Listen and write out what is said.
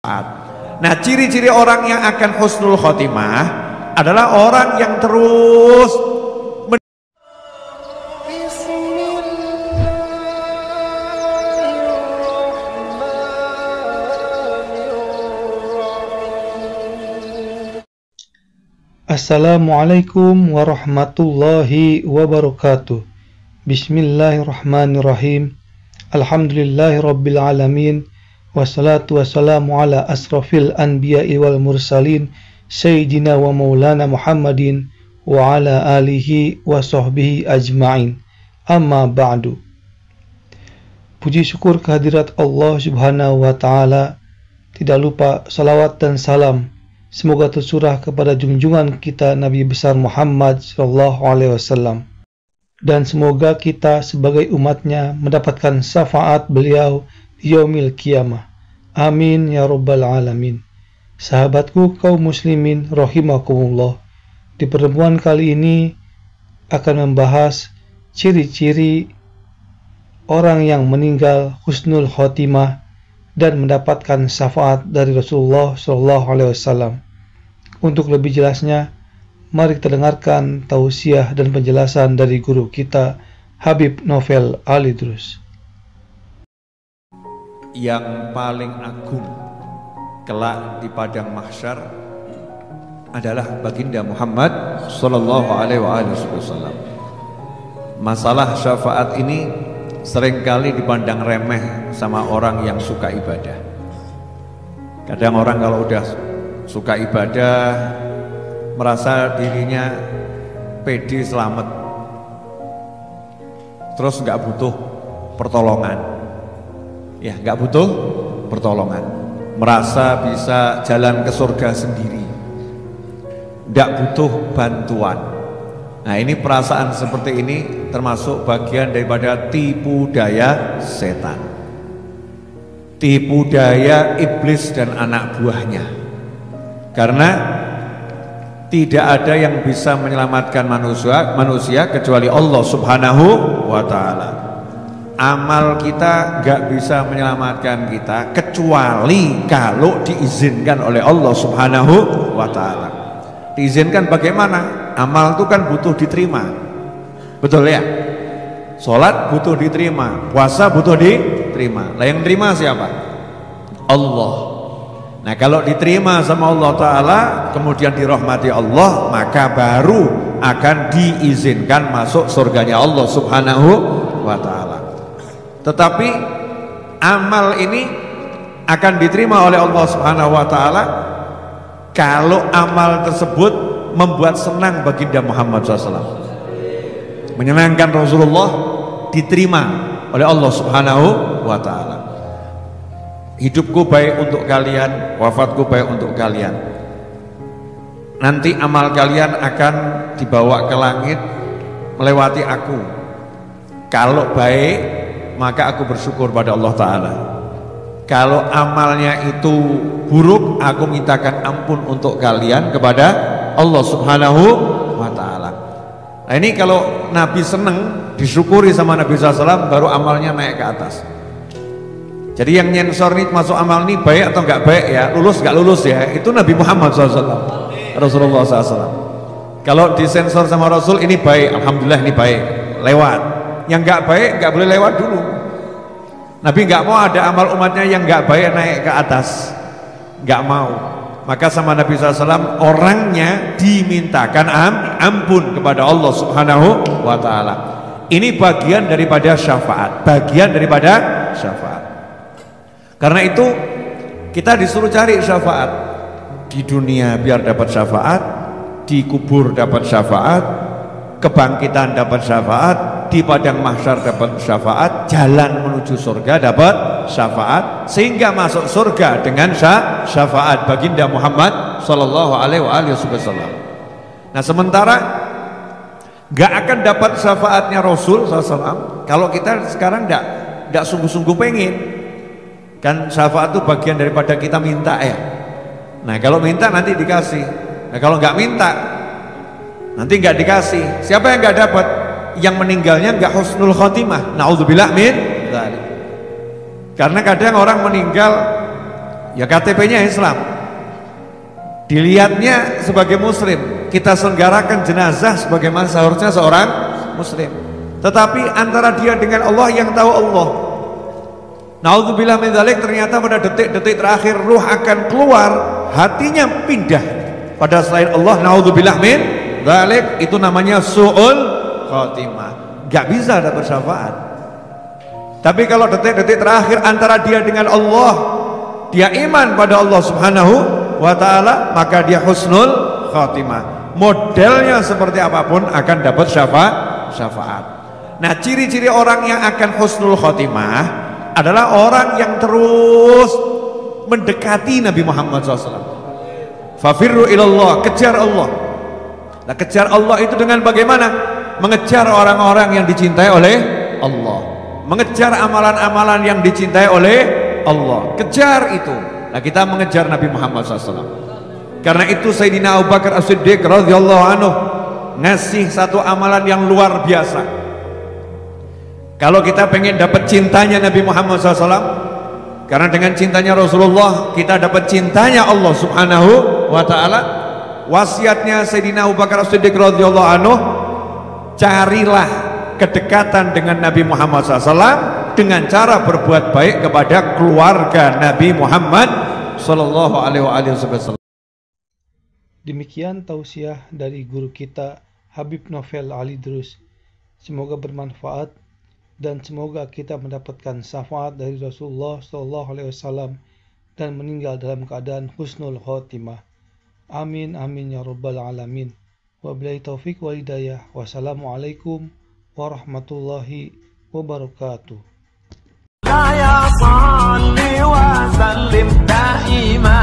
Nah, ciri-ciri orang yang akan husnul khotimah adalah orang yang terus Assalamualaikum warahmatullahi wabarakatuh. Bismillahirrahmanirrahim. Alhamdulillahirabbil alamin. Wassalatu wassalamu ala asrafil anbiya'i wal mursalin sayyidina wa maulana Muhammadin wa ala alihi wa sahbihi ajma'in. Amma ba'du. Puji syukur kehadirat Allah Subhanahu wa taala. Tidak lupa salawat dan salam semoga tercurah kepada junjungan kita Nabi besar Muhammad sallallahu alaihi wasallam, dan semoga kita sebagai umatnya mendapatkan syafaat beliau di yaumil qiyamah. Amin ya rabbal alamin. Sahabatku kaum muslimin rahimakumullah, di pertemuan kali ini akan membahas ciri-ciri orang yang meninggal husnul khotimah dan mendapatkan syafaat dari Rasulullah sallallahu alaihi wasallam. Untuk lebih jelasnya, mari kita dengarkan tausiah dan penjelasan dari guru kita Habib Novel Alidrus. yang paling agung kelak di padang mahsyar adalah baginda Muhammad sallallahu alaihi wasallam. Masalah syafaat ini seringkali dipandang remeh sama orang yang suka ibadah. Kadang orang kalau udah suka ibadah merasa dirinya pede selamat, terus nggak butuh pertolongan. Ya, nggak butuh pertolongan, merasa bisa jalan ke surga sendiri, nggak butuh bantuan. Nah, ini perasaan seperti ini termasuk bagian daripada tipu daya setan, tipu daya iblis dan anak buahnya. Karena tidak ada yang bisa menyelamatkan manusia kecuali Allah Subhanahu wa ta'ala. Amal kita nggak bisa menyelamatkan kita kecuali kalau diizinkan oleh Allah Subhanahu wa ta'ala. Diizinkan bagaimana? Amal itu kan butuh diterima, betul ya? Sholat butuh diterima, puasa butuh diterima. Lah yang terima siapa? Allah. Nah, kalau diterima sama Allah Ta'ala, kemudian dirahmati Allah, maka baru akan diizinkan masuk surganya Allah Subhanahu wa ta'ala. Tetapi amal ini akan diterima oleh Allah Subhanahu wa ta'ala kalau amal tersebut membuat senang baginda Muhammad SAW, menyenangkan Rasulullah, diterima oleh Allah Subhanahu wa ta'ala. Hidupku baik untuk kalian, wafatku baik untuk kalian. Nanti amal kalian akan dibawa ke langit melewati aku. Kalau baik, maka aku bersyukur pada Allah Ta'ala. Kalau amalnya itu buruk, aku mintakan ampun untuk kalian kepada Allah Subhanahu wa ta'ala. Nah, ini kalau Nabi seneng, disyukuri sama Nabi SAW, baru amalnya naik ke atas. Jadi yang nyensor ini masuk amal ini baik atau enggak baik ya, lulus enggak lulus ya, itu Nabi Muhammad SAW, Rasulullah SAW. Kalau disensor sama Rasul, ini baik, alhamdulillah ini baik, lewat. Yang enggak baik enggak boleh lewat dulu. Nabi enggak mau ada amal umatnya yang enggak baik naik ke atas, enggak mau. Maka sama Nabi SAW orangnya dimintakan ampun kepada Allah Subhanahu wa ta'ala. Ini bagian daripada syafaat, bagian daripada syafaat. Karena itu kita disuruh cari syafaat di dunia biar dapat syafaat, di kubur dapat syafaat, kebangkitan dapat syafaat, di padang mahsyar dapat syafaat, jalan menuju surga dapat syafaat, sehingga masuk surga dengan syafaat baginda Muhammad sallallahu alaihi wasallam. Nah, sementara nggak akan dapat syafaatnya Rasul SAW kalau kita sekarang nggak sungguh-sungguh pengen. Kan syafaat itu bagian daripada kita minta ya. Nah, kalau minta nanti dikasih. Nah, kalau nggak minta nanti nggak dikasih. Siapa yang nggak dapat? Yang meninggalnya nggak husnul khotimah. Na'udzubillah min dzalik. Karena kadang orang meninggal ya KTP-nya Islam, dilihatnya sebagai muslim, kita selenggarakan jenazah sebagaimana seharusnya seorang muslim. Tetapi antara dia dengan Allah yang tahu Allah. Naudzubillah min dzalik, ternyata pada detik-detik terakhir ruh akan keluar, hatinya pindah pada selain Allah. Naudzubillah min dzalik, itu namanya su'ul khatimah. Gak bisa dapat syafaat. Tapi kalau detik-detik terakhir antara dia dengan Allah, dia iman pada Allah Subhanahu wa ta'ala, maka dia husnul khatimah. Modelnya seperti apapun akan dapat syafaat. Nah, ciri-ciri orang yang akan husnul khatimah adalah orang yang terus mendekati Nabi Muhammad SAW. Fafirru ilallah, kejar Allah. Nah, kejar Allah itu dengan bagaimana? Mengejar orang-orang yang dicintai oleh Allah, mengejar amalan-amalan yang dicintai oleh Allah. Kejar itu. Nah, kita mengejar Nabi Muhammad SAW. Karena itu Sayyidina Abu Bakar As-Siddiq radhiyallahu anhu ngasih satu amalan yang luar biasa. Kalau kita pengen dapat cintanya Nabi Muhammad SAW, karena dengan cintanya Rasulullah kita dapat cintanya Allah Subhanahu wa ta'ala, wasiatnya Sayyidina Abu Bakar As-Siddiq radhiyallahu anhu, carilah kedekatan dengan Nabi Muhammad SAW dengan cara berbuat baik kepada keluarga Nabi Muhammad SAW. Demikian tausiah dari guru kita Habib Novel Ali Drus. Semoga bermanfaat dan semoga kita mendapatkan syafaat dari Rasulullah SAW dan meninggal dalam keadaan husnul khotimah. Amin amin ya rabbal alamin. Wabillahi taufik wal hidayah. Wassalamualaikum warahmatullahi wabarakatuh. Ya salli wa sallim daima